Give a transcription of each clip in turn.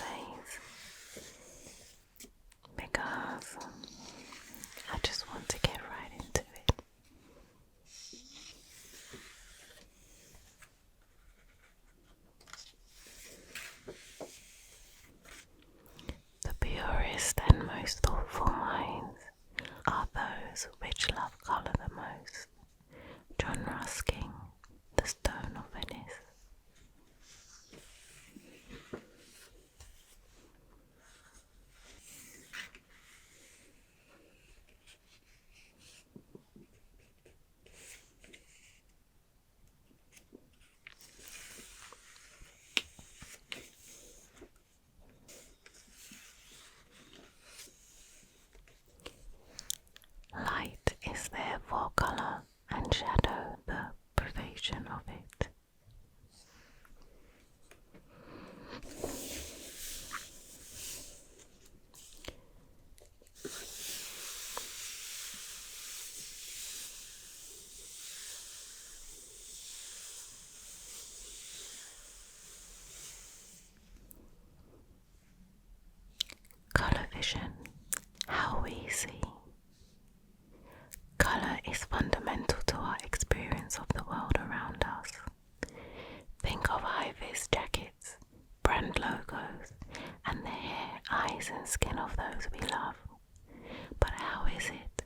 essays because I just want to get right into it. The purest and most thoughtful minds are those which love colour the most. John Ruskin, The Stone of Venice. Light is therefore colour, and shadow the privation of it. Colour vision, how we see. Colour is fundamental to our experience of the world around us. Think of high-vis jackets, brand logos, and the hair, eyes and skin of those we love. But how is it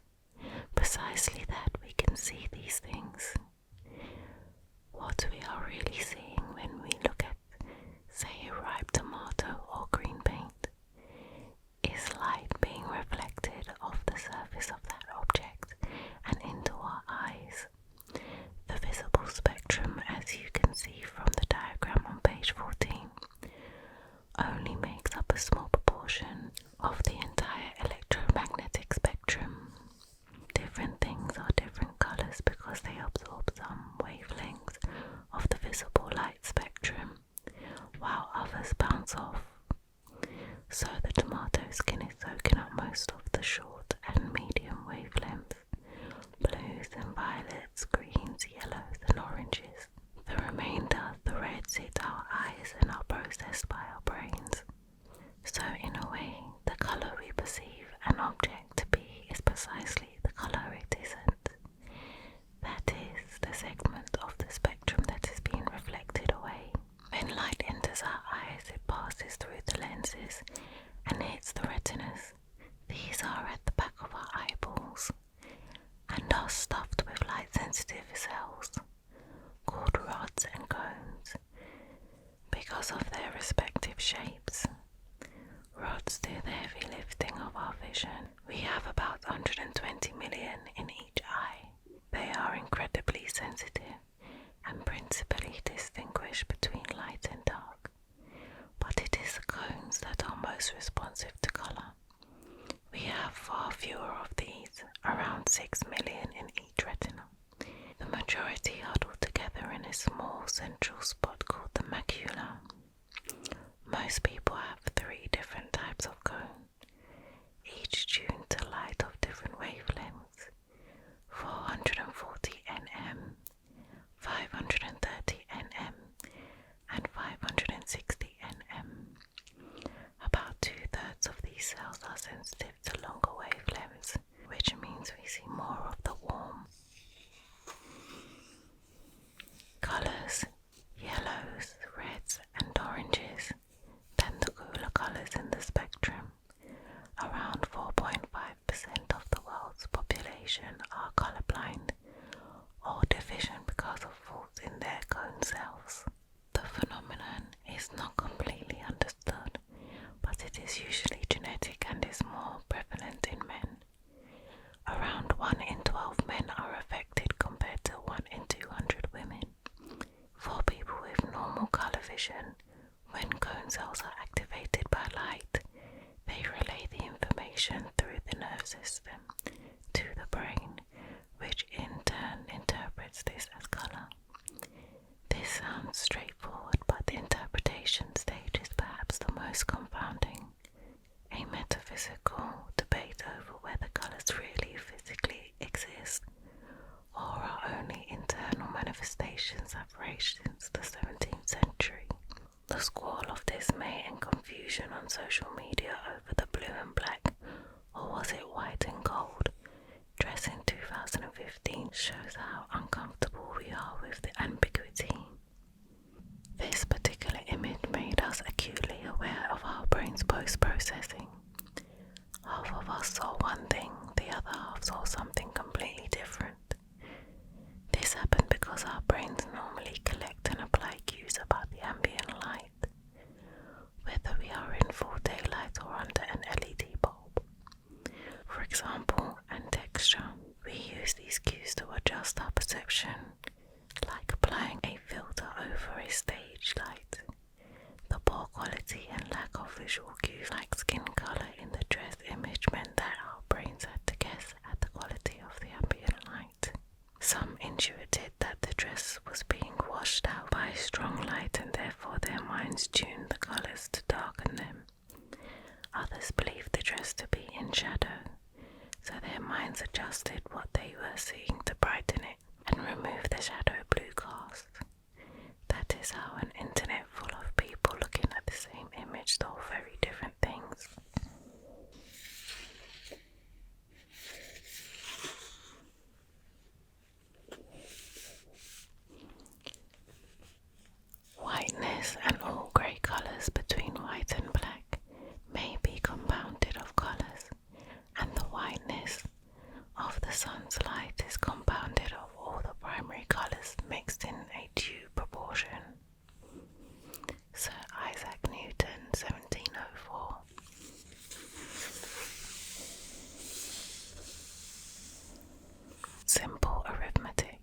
precisely that we can see these things? What we are really seeing when we look at, say, a ripe tomato or green paint, is light being reflected off the surface of that object and into our eyes. The visible spectrum, as you can see from the diagram on page 14, only makes up a small proportion of the entire electromagnetic spectrum. Different things are different colours because they absorb some wavelengths of the visible light spectrum, while others bounce off. So the tomato skin is soaking up most of the short and medium wavelengths, blues and violets, greens, yellows and oranges. The remainder, the reds, hit our eyes and are processed by our brains. So in a way, the colour we perceive an object to be is precisely the colour it isn't. That is, the segment of the spectrum that is being reflected away. When light enters our eyes, it passes through the lenses and hits the retinas. These are at the back of our eyeballs and are stuffed with light-sensitive cells called rods and cones because of their respective shapes. Rods do the heavy lifting of our vision. We have about 120 million in each eye. They are incredibly sensitive and principally distinguish between light and dark, but it is the cones that are most responsive to colour. We have far fewer of these, around 6 million in each retina. The majority huddled together in a small central spot called the macula. Most people have 3 different types of cone, each tuned to light of different wavelengths: 440 nm, 530 nm, and 560 nm. About 2/3 of these cells are sensitive to longer wavelengths, which means we see more of the warm colours, yellows, reds and oranges, than the cooler colours in the spectrum. Around 4.5% of the world's population are colourblind or deficient because of faults in their cone cells. The phenomenon is not completely understood, but it is usually genetic and is more prevalent in men. Around 1 in 12 men are affected compared to 1 in 200 women. For people with normal colour vision, when cone cells are activated by light, they relay the information through the nerve system to the brain, which in turn interprets this as colour. This sounds straightforward, but the interpretation stage is perhaps the most confounding. A metaphysical debate over whether colours really physically exist or are only internal manifestations have raged since the 17th century. The squall of dismay and confusion confusion on social media over the blue and black, or was it white and gold? Dress in 2015 shows how uncomfortable we are with the ambiguity. This particular image made us acutely aware of our brain's post-processing. Half of us saw one thing, the other half saw something completely different. This happened because our brains normally collect and apply cues about the ambient light, whether we are in full daylight or under an LED bulb. For example, and texture, we use these cues to adjust our perception, like applying a filter over a stage light. The poor quality and lack of visual cues like skin color in the dress image meant that our brains had to guess at the quality of the ambient light. Some intuited that the dress was being washed out by strong light and therefore their minds tuned the colors to darken them. Others believed the dress to be in shadow, so their minds adjusted what they were seeing to brighten it and remove the shadow blue cast. That is how an internet full of people looking at the same image saw very different things. Whiteness and all grey colours between white and black may be compounded of colours, and the whiteness of the sun's light is compounded of all the primary colours mixed in a due proportion. Sir Isaac Newton, 1704. Simple arithmetic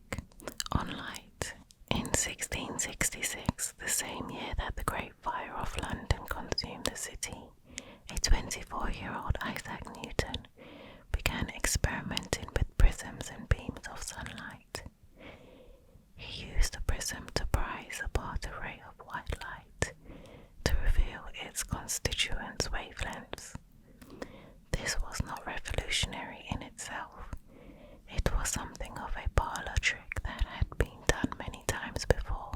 on light. In 1666, the same year that the Great Fire of London consumed the city, a 24-year-old Isaac Newton began experimenting with prisms and beams of sunlight. He used a prism to prise apart a ray of white light to reveal its constituent wavelengths. This was not revolutionary in itself. It was something of a parlour trick that had been done many times before.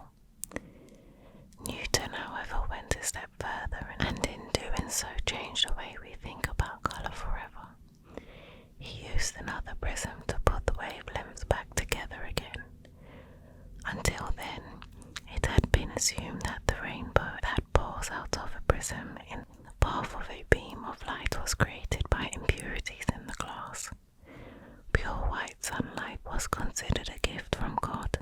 Newton, however, went a step further and in doing so changed the way we think about colour forever. He used another prism to put the wavelengths back together again. Until then, it had been assumed that the rainbow that pours out of a prism in the path of a beam of light was created by impurities in the glass. Pure white sunlight was considered a gift from God.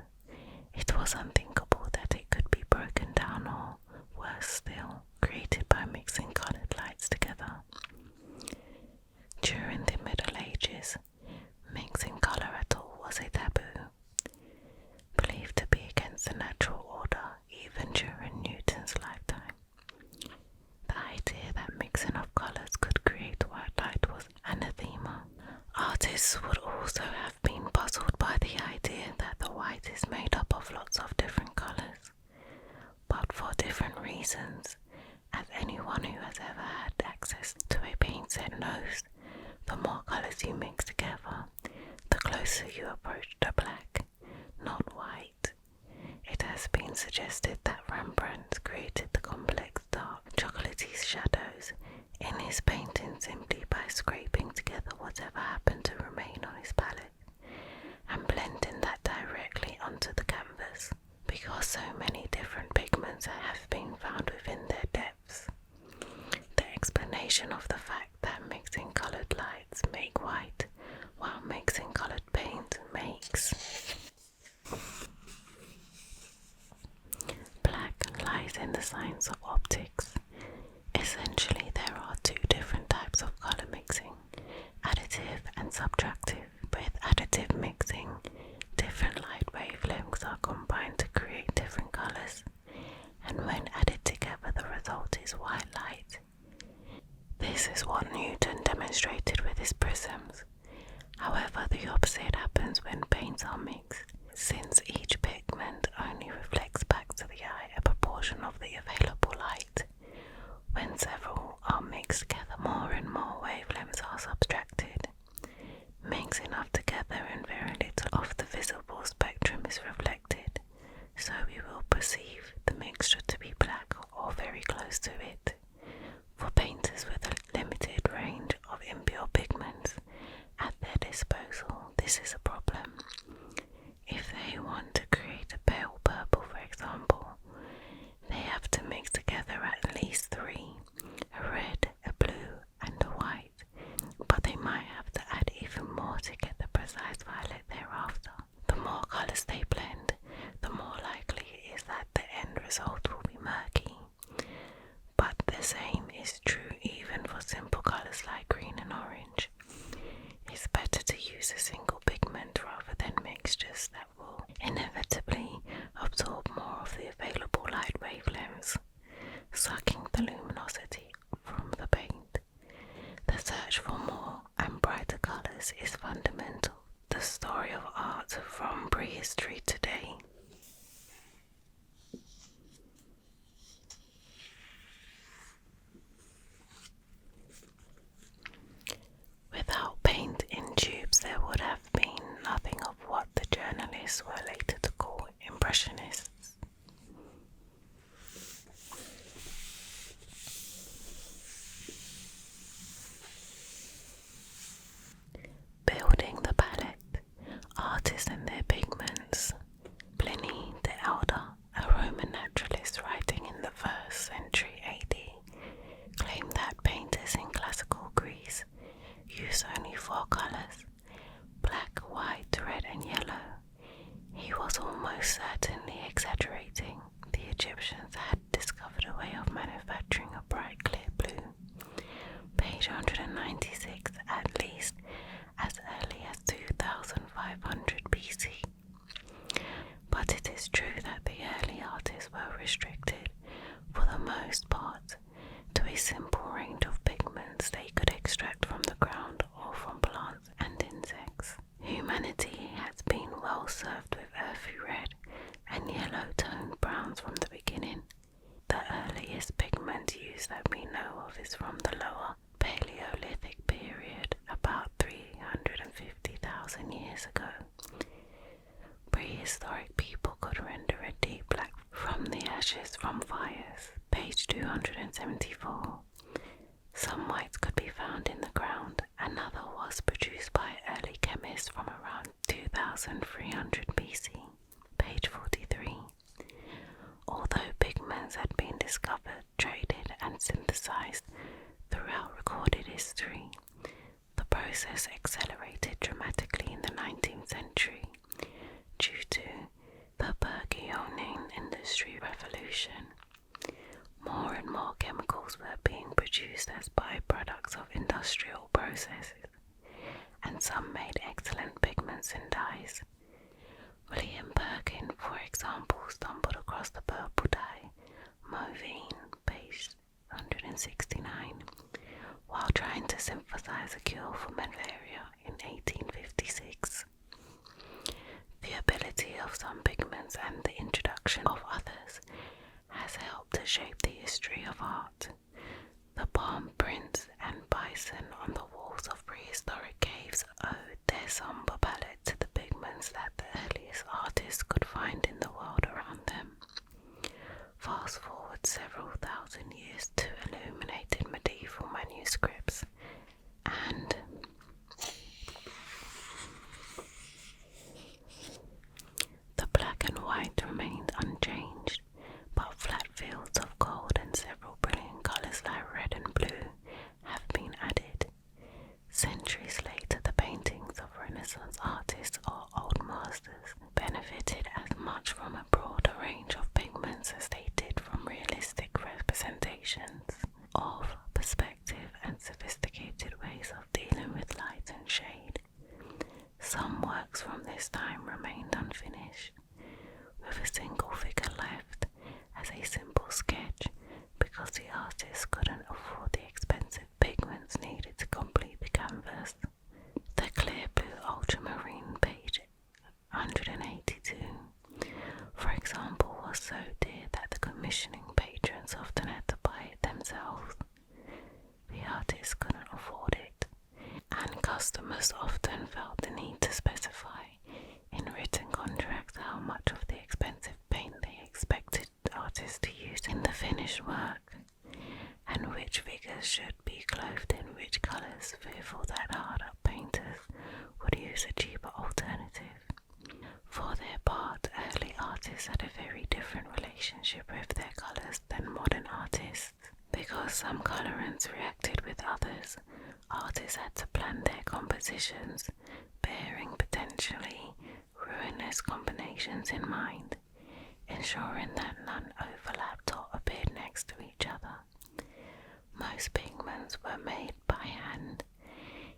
It was unthinkable that it could be broken down or, worse still, created by mixing coloured lights together. During the Middle Ages, mixing colour at all was a taboo, believed to be against the natural order even during Newton's lifetime. The idea that mixing of colours could create white light was anathema. Artists would also have been puzzled by the idea that the white is made up of lots of different colours, but for different reasons. As anyone who has ever had access to a paint set knows, the more colours you mix together, the closer you approach the black, not white. It has been suggested that Rembrandt created the complex dark chocolatey shadows in his painting simply by scraping together whatever happened to remain on his palette and blending that directly onto the canvas, because so many different pigments have been found within their depths. The explanation of the fact that mixing coloured lights make white while mixing coloured paint makes black lies in the science of optics. Essentially, there are two different types of colour mixing, additive and subtractive. With additive mixing, different light wavelengths are combined to create different colours, and when added together the result is white light. This is what Newton demonstrated with his prisms. However, the opposite happens when paints are mixed, since each pigment only reflects back to the eye a proportion of the available light. When several are mixed together, more and more wavelengths are subtracted. Mix enough together and very little of the visible spectrum is reflected, so we will perceive the mixture to be black or very close to it. use a single pigment rather than mixtures that will inevitably absorb more of the available light wavelengths, sucking the luminosity from the paint. The search for more and brighter colours is fundamental. The story of art from prehistory today. Without paint in tubes, there would have been nothing of what the journalists were later to call impressionists. Building the palette, artists and their pigments. Pliny the Elder, a Roman naturalist writing in the 1st century AD, claimed that painters in classical Greece used only 4 colours: black, white, red and yellow. He was almost certainly exaggerating. The Egyptians had discovered a way of manufacturing a bright clear blue. Page 196, at least as early as 2500 BC. But it is true that the early artists were restricted, for the most part, to a simple range of pigments they could extract from the ground or from plants and insects. Humanity has been well served with earthy red and yellow-toned browns from the beginning. The earliest pigment used that we know of is from the lower Paleolithic period, about 350,000 years ago. Prehistoric people could render a deep black from the ashes from fires. Page 274. Some whites could be found in the ground. Another was produced by early chemists from around 2300 BC. Page 43. Although pigments had been discovered, traded and synthesized throughout recorded history, the process accelerated dramatically in the 19th century due to the burgeoning industry revolution. More and more chemicals were being produced as byproducts of industrial processes, and some made excellent pigments and dyes. William Perkin, for example, stumbled across the purple dye, Movine, page 169, while trying to synthesize a cure for malaria in 1856. The ability of some pigments and the introduction of others has helped to shape the history of art. The palm prints and bison on the walls of prehistoric caves owed their somber palette to the pigments that the earliest artists could find in the world around them. Fast forward several thousand years to illuminated medieval manuscripts, and the black and white remained unchanged, but flat fields of gold and several brilliant colours like red and blue have been added. Centuries later, the paintings of Renaissance artists or Old Masters benefited as much from a broader range of pigments as they did from realistic representations of perspective and sophisticated ways of dealing with light and shade. Some works from this time remained unfinished, with a single figure left as a simple sketch because the artist couldn't afford the expensive pigments needed to complete the canvas. The clear blue ultramarine, page 182, for example, was so dear that the commissioning patrons often had to buy it themselves. The artist couldn't afford it, and customers often felt the need to specify in written contracts how much of the expensive paint they expected artists to use in the finished work, and which figures should be clothed in which colours, fearful that hard-up painters would use a cheaper alternative. For their part, early artists had a very different relationship with their colours than modern artists. Because some colorants reacted with others, artists had to plan their compositions, bearing potentially ruinous combinations in mind, ensuring that none overlapped or appeared next to each other. Most pigments were made by hand,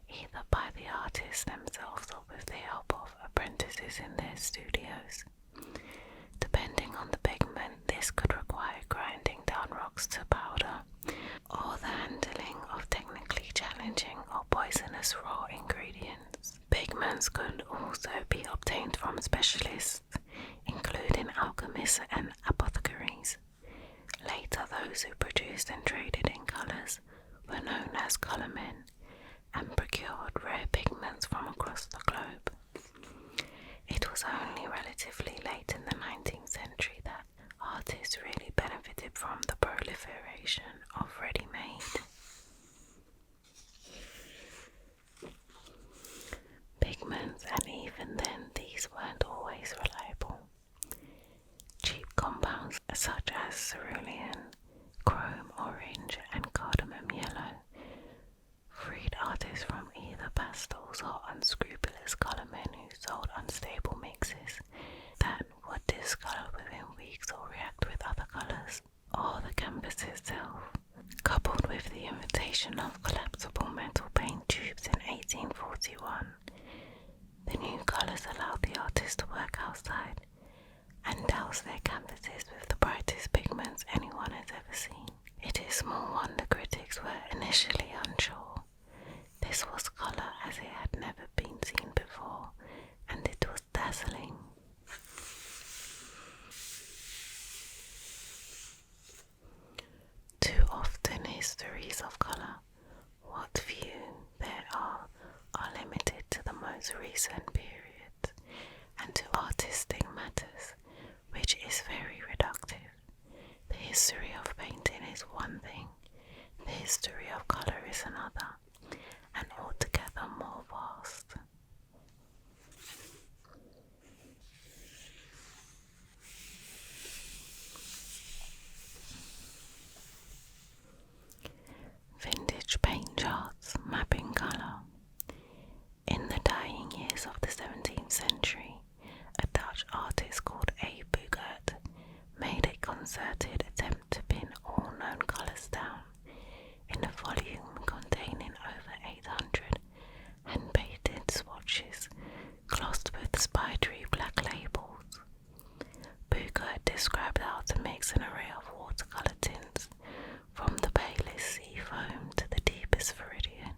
either by the artists themselves or with the help of apprentices in their studios. Depending on the pigment, this could require grinding down rocks to powder, or the handling of technically challenging or poisonous raw ingredients. Pigments could also be obtained from specialists, including alchemists and apothecaries. Later, those who produced and traded in colours were known as colourmen and procured rare pigments from across the globe. It was only relatively late in the 19th century that artists really benefited from the proliferation of ready-made pigments, and even then these weren't always reliable. Cheap compounds such as cerulean, chrome orange and cardamom yellow freed artists from either pastels or unscrupulous colourmen who sold unstable mixes that would discolour within weeks or react with other colours, or the canvas itself. Coupled with the invention of collapsible metal paint tubes in 1841, the new colours allowed the artists to work outside and douse their canvases with the brightest pigments anyone has ever seen. It is small wonder critics were initially unsure. This was colour as it had never been seen before, and it was dazzling. Too often histories of colour, what few there are limited to the most recent period and to artistic matters, which is very reductive. The history of painting is one thing, the history of colour is another, and altogether more vast. Vintage paint charts mapping colour. In the dying years of the 17th century, a Dutch artist called A. made a concerted attempt to pin all known colours down in a volume containing over 800 hand-painted swatches glossed with spidery black labels. Bugert described how to mix an array of watercolour tints from the palest sea foam to the deepest viridian.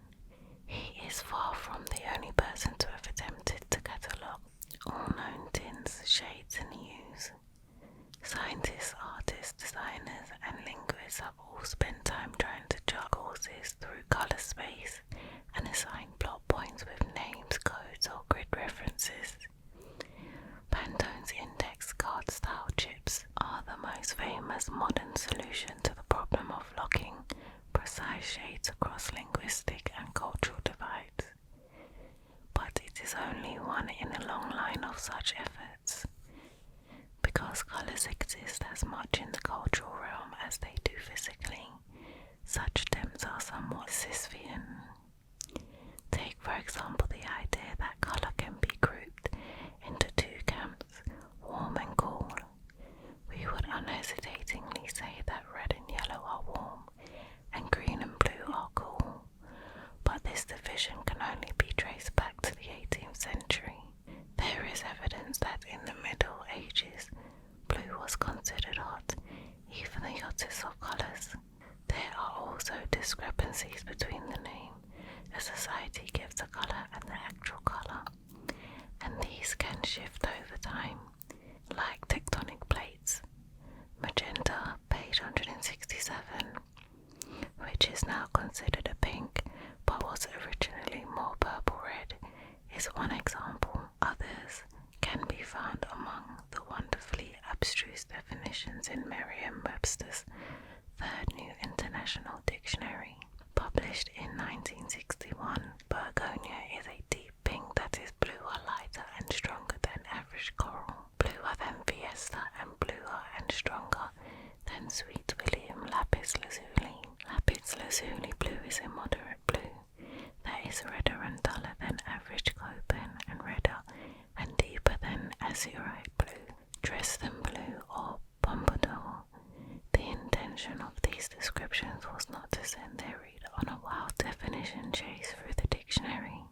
He is far from the only person to have attempted to catalogue all known tints, shades and hues. Scientists, artists, designers and linguists have all spent time trying to chart courses through colour space and assign plot points with names, codes or grid references. Pantone's index card style chips are the most famous modern solution to the problem of locking precise shades across linguistic and cultural divides. But it is only one in a long line of such efforts. Because colours exist as much in the cultural realm as they do physically, such attempts are somewhat Sisyphean. Take for example the idea that colour can be grouped into two camps, warm and cool. We would unhesitatingly say that red and yellow are warm and green and blue are cool, but this division can only be traced back to the 18th century. There is evidence that in the Middle Ages, blue was considered hot, even the hottest of colours. There are also discrepancies between the name a society gives a colour and the actual colour, and these can shift over time, like tectonic plates. Magenta, page 167, which is now considered a pink but was originally more purple-red, is one example. Others can be found among the wonderfully abstruse definitions in Merriam-Webster's Third New International Dictionary. Published in 1961, Bergonia is a deep pink that is bluer, lighter and stronger than average coral, bluer than Fiesta and bluer and stronger than Sweet William lapis lazuli. Lapis lazuli blue is a moderate blue that is redder and duller than average copen and redder and deeper than azurite blue, Dresden blue or pompadour. The intention of these descriptions was not to send their reader on a wild definition chase through the dictionary,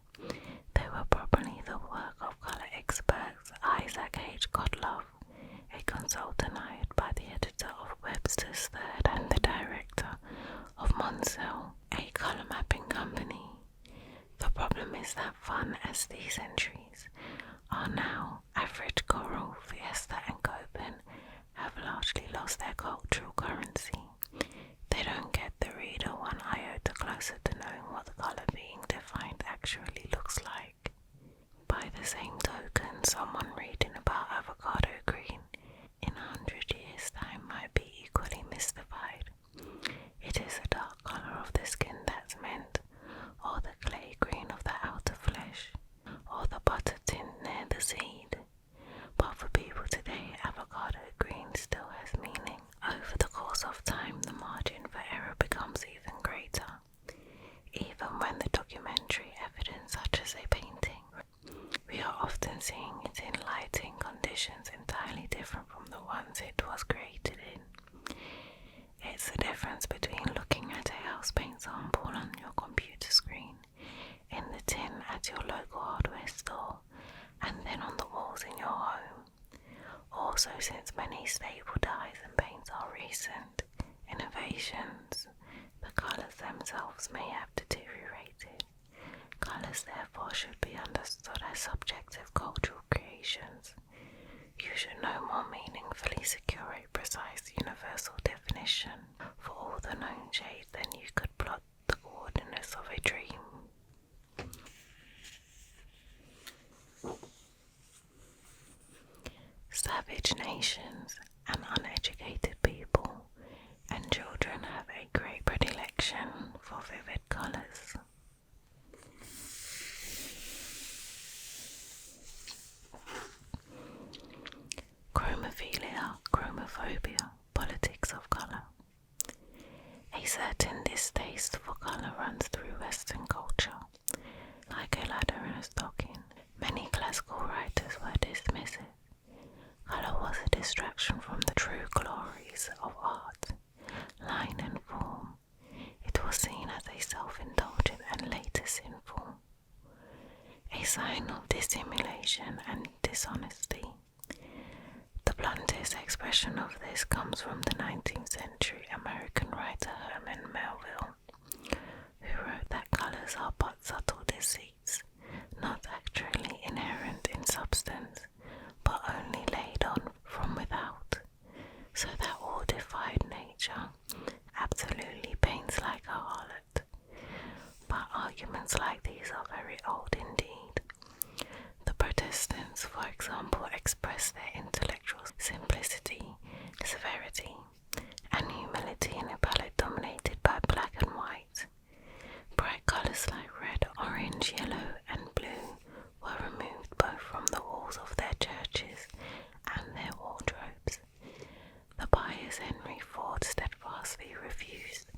is that fun as these entries are now average coral, fiesta and copen have largely lost their cultural currency. They don't get the reader one iota closer to knowing what the colour being defined actually looks like. By the same token, someone reading about avocado green in 100 years' time might be equally mystified. It is a dark colour of the skin that's meant, or the clay green of the outer flesh, or the butter tint near the seed. But for people today, avocado green still has meaning. Over the course of time, the margin for error becomes even greater. Even when the documentary evidence, such as a painting, we are often seeing it in lighting conditions entirely different from the ones it was created in. It's the difference between looking at a house paint sample on your computer screen, in the tin at your local hardware store, and then on the walls in your home. Also, since many staple dyes and paints are recent innovations, the colours themselves may have deteriorated. Colours therefore should be understood as subjective cultural creations. You should no more meaningfully secure a precise universal definition for all the known shades than you could plot the coordinates of a dream. Savage nations and uneducated people and children have a great predilection for vivid colours. Chromophilia, chromophobia, politics of colour. A certain distaste for colour runs through Western culture, like a ladder in a stocking. Many classical writers were dismissive. Colour was a distraction from the true glories of art, line and form. It was seen as a self-indulgent and later sinful, a sign of dissimulation and dishonesty. The bluntest expression of this comes from the 19th century American writer Herman Melville, who wrote that colours are but subtle deceits, not actually inherent in substance, but only laid on from without, so that all defied nature, absolutely paints like a harlot. But arguments like these are very old indeed. The Protestants, for example, express their intellectual simplicity, severity, and humility in a palette dominated by black and white. Bright colours like red, orange, yellow, and blue were removed both from the walls of their churches and their wardrobes. The pious Henry Ford steadfastly refused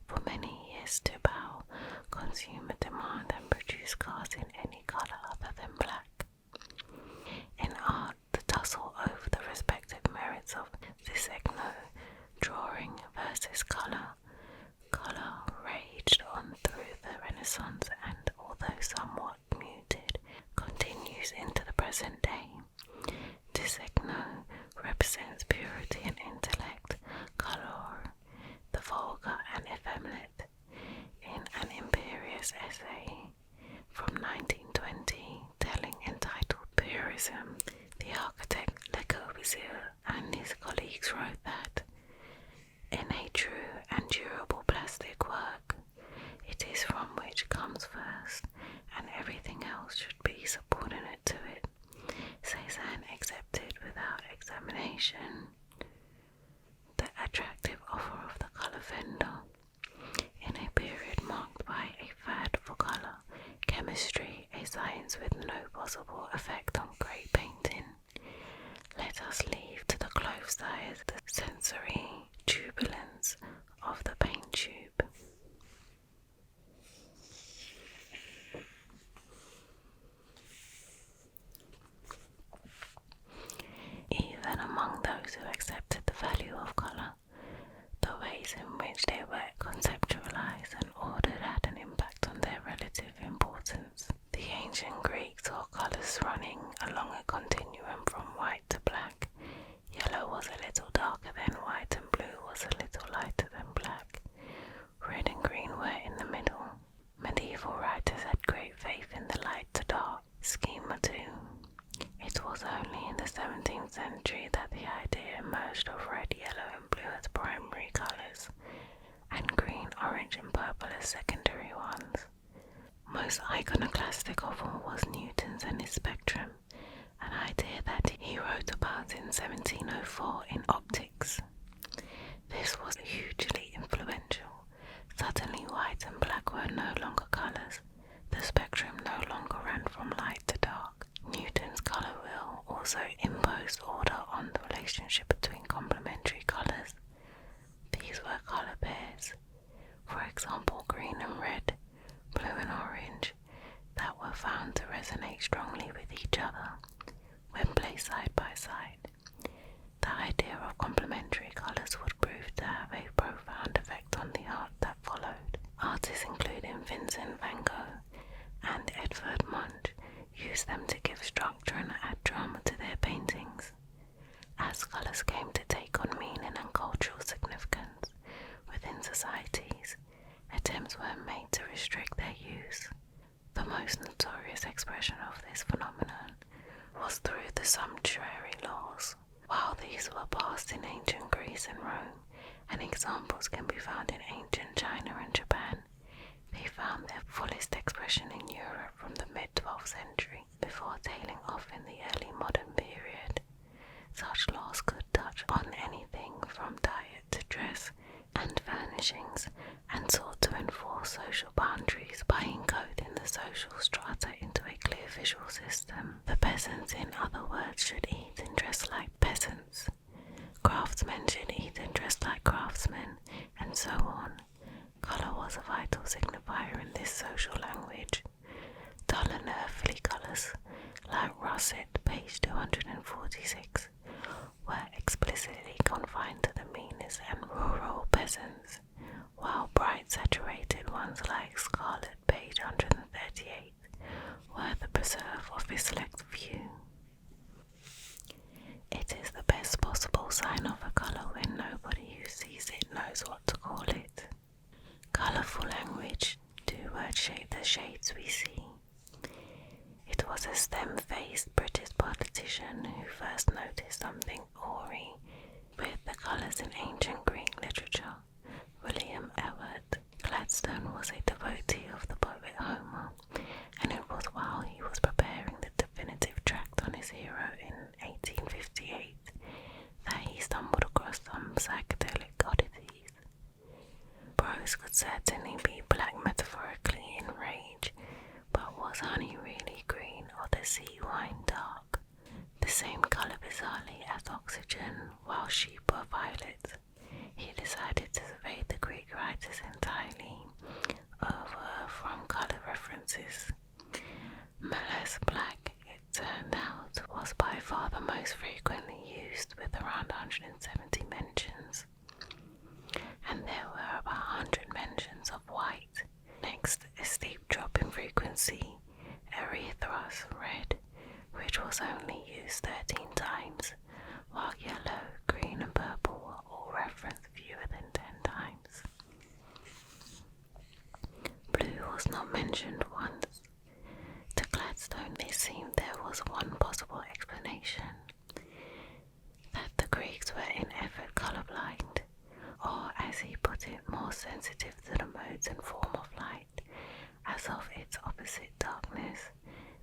for many years to bow consumer demand and produce cars in any colour other than black. In art, the tussle over the respective merits of designo, drawing versus colour, raged on through the Renaissance and, although somewhat muted, continues into the present day. Designo represents purity and intellect, colour, the vulgar and effeminate. In an imperious essay from 1920, entitled Purism, the architect Le Corbusier and his colleagues wrote that, in a true and durable plastic work, it is from which comes first, and everything else should be subordinate to it. Cézanne accepted without examination the attractive offer of the colour vendor. In a period marked by a fad for colour, chemistry, a science with no possible effect on great painting, let us leave to the close eyes the sensory jubilance of the paint tube. Even among those who century that the idea emerged of red, yellow and blue as primary colours, and green, orange and purple as secondary ones. Most iconoclastic of all was Newton's and his spectrum, an idea that he wrote about in 1704 in Optics. This was hugely influential. Suddenly white and black were no longer colours. The spectrum no longer ran from light to dark. Newton's colour wheel also imposed order on the relationship between complementary colours. These were colour pairs, for example green and red, blue and orange, that were found to resonate strongly with each other when placed side by side. The idea of complementary colours would prove to have a profound effect on the art that followed. Artists including Vincent van Gogh and Edvard Munch used them to give structure and add drama to their paintings. As colours came to take on meaning and cultural significance within societies, attempts were made to restrict their use. The most notorious expression of this phenomenon was through the sumptuary laws. While these were passed in ancient Greece and Rome, and examples can be found in ancient China and Japan, they found their fullest expression in Europe from the mid-12th century, before tailing off in the early modern period. Such laws could touch on anything from diet to dress and furnishings, and sought to enforce social boundaries by encoding the social strata into a clear visual system. The peasants, in other words, should eat and dress like peasants. Craftsmen should eat and dress like craftsmen, and so on. Colour was a vital signifier in this social language. Dull and earthly colours, like russet, page 246, were explicitly confined to the meanest and rural peasants, while bright saturated ones like scarlet, page 138, were the preserve of a select few. It is the best possible sign of a colour when nobody who sees it knows what to call it. Colourful language do words shape the shades we see. It was a stem-faced British politician who first noticed something awry with the colours in ancient Greek literature. William Ewart Gladstone was a devotee of the poet Homer, and it was while he was preparing the definitive tract on his hero in 1858 that he stumbled across some psychedelic oddities. Prose could certainly be black metaphorically in rage, but was honey really green or the sea wine dark? The same colour bizarrely as oxygen, while sheep were violet. He decided to survey the Greek writers entirely over from colour references. Melez black, it turned out, was by far the most frequently used, with around 170 mentions. And there were about 100 mentions of white. Next, a steep drop in frequency, erythros red, which was only used 13 times, while yellow, green and purple were all referenced fewer than 10 times. Blue was not mentioned once. To Gladstone it seemed there was one possible explanation, that the Greeks were in effort colourblind, or as he put it, more sensitive to the modes and form of light, as of its opposite darkness,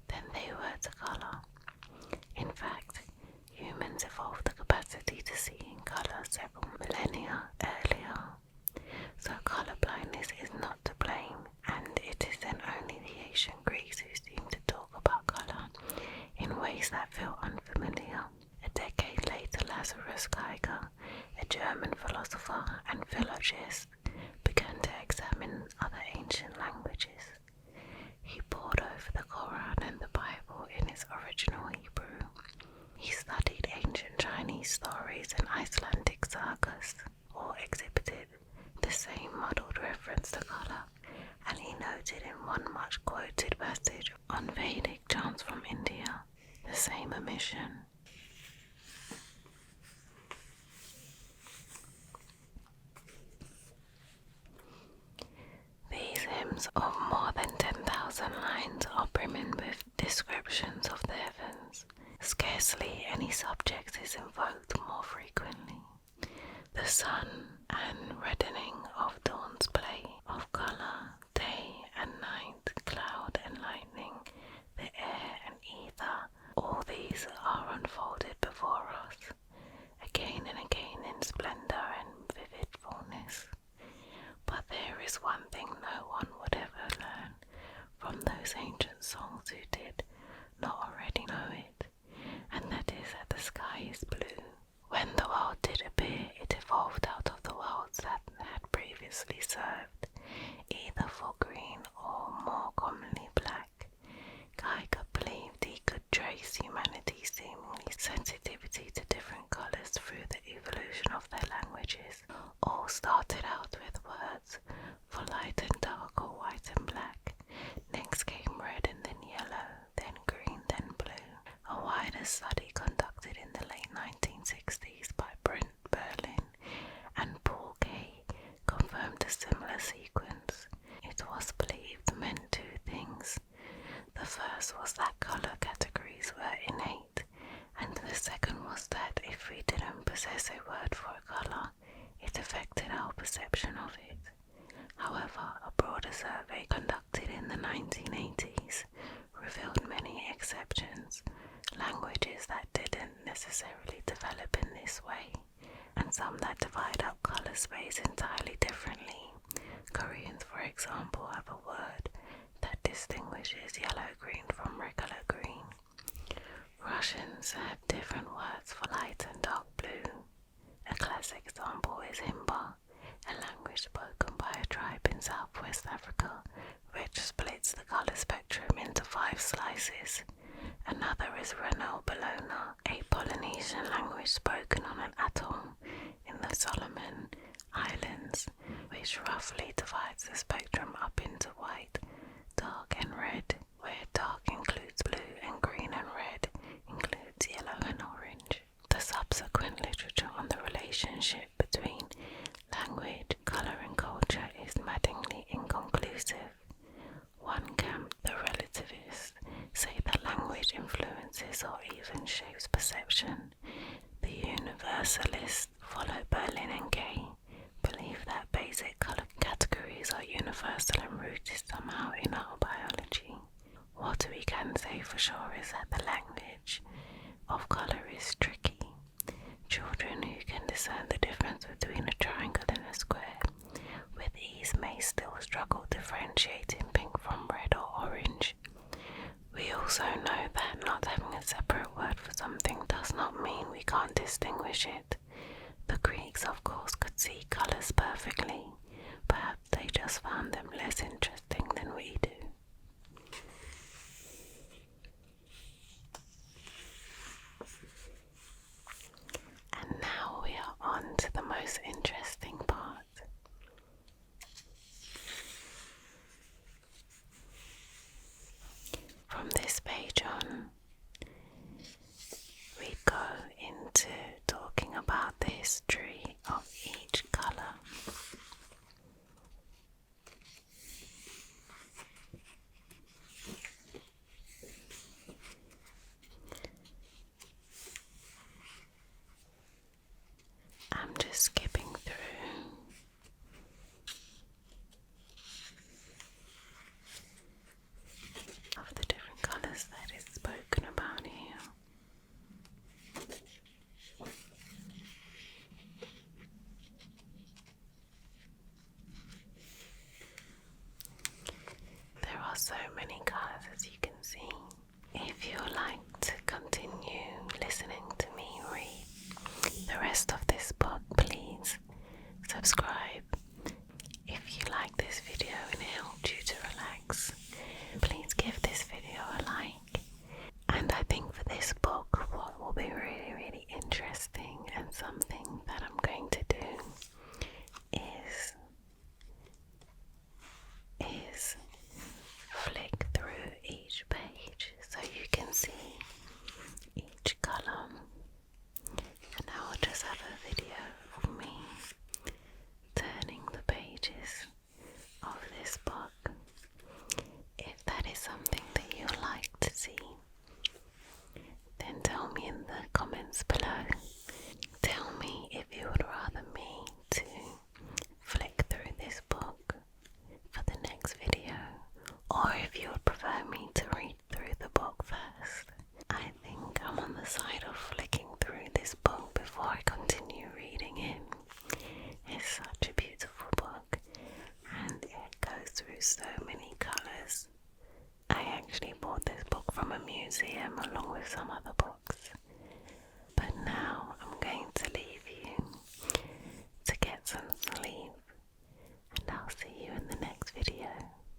than they were to colour. In fact, humans evolved the capacity to see in colour several millennia earlier, so colour blindness is not to blame, and it is then only the ancient Greeks who seem to talk about colour in ways that feel unfamiliar. A decade later, Lazarus Geiger, a German philosopher and philologist, began to examine other ancient languages. He pored over the Quran and the Bible in its original Hebrew. He studied ancient Chinese stories and Icelandic sagas, all exhibited the same muddled reference to colour, and he noted in one much quoted passage on Vedic chants from India the same omission. These hymns of more than 10,000 lines are brimming with descriptions of the heavens. Scarce Conversely, any subject is invoked more frequently. The sun and reddening of dawn's play of colour, day and night, cloud and lightning, the air and ether, all these are unfolded before us, again and again in splendour and vivid fullness. But there is one thing no one would ever learn from those ancient songs who did not already know it, and that is that the sky is blue. When the world did appear, it evolved out of the worlds that had previously served, either for green or more commonly black. Geiger believed he could trace humanity's seemingly sensitivity to different colours through the evolution of their languages. All started out with words for light and dark or white and black. Next came red and then yellow, then green, then blue. A wider study conducted in the late 1960s by Brent Berlin and Paul Kay confirmed a similar sequence. It was believed meant two things. The first was that colour categories were innate, and the second was that if we didn't possess a word for a colour, it affected our perception of it. However, a broader survey conducted in the 1980s revealed many exceptions, languages that didn't necessarily develop in this way, and some that divide up colour space entirely differently. Koreans, for example, have a word that distinguishes yellow-green from regular green. Russians have different words for light and dark blue. A classic example is Himba, a language spoken by a tribe in Southwest Africa, which splits the colour spectrum into 5 slices. Another is Reno Bologna, a Polynesian language spoken on an atoll in the Solomon Islands, which roughly divides the spectrum up into white, dark and red, where dark includes blue and green and red includes yellow and orange. The subsequent literature on the relationship between language, colour and culture is maddeningly inconclusive. One camp, the relativists, say that language influences or even shapes perception. The universalists, follow Berlin and Kay, believe that basic colour categories are universal and rooted somehow in our biology. What we can say for sure is that the language of colour is tricky. Children who can discern the difference between a triangle and a square with ease may still struggle differentiating pink from red or orange. We also know that not having a separate word for something does not mean we can't distinguish it. The Greeks, of course, could see colours perfectly. Perhaps they just found them less interesting than we do. And now we are on to the most interesting part. From this page on, we go into talking about the history of each colour. I'm just skipping through. Of the different colours that is spoken about here. There are so many colours, as you can see. If you would like to continue listening to me read the rest of this book, please subscribe. If you like this video and it helped you to relax, please give this video a like. And I think for this book, what will be really, really interesting and something that I'm going to do is flick through each page so you can see each colour. And I will just have a video of me turning the pages of this book. if you would prefer me to read through the book first. I think I'm on the side of flicking through this book before I continue reading it. It's such a beautiful book and it goes through so many colours. I actually bought this book from a museum along with some other books.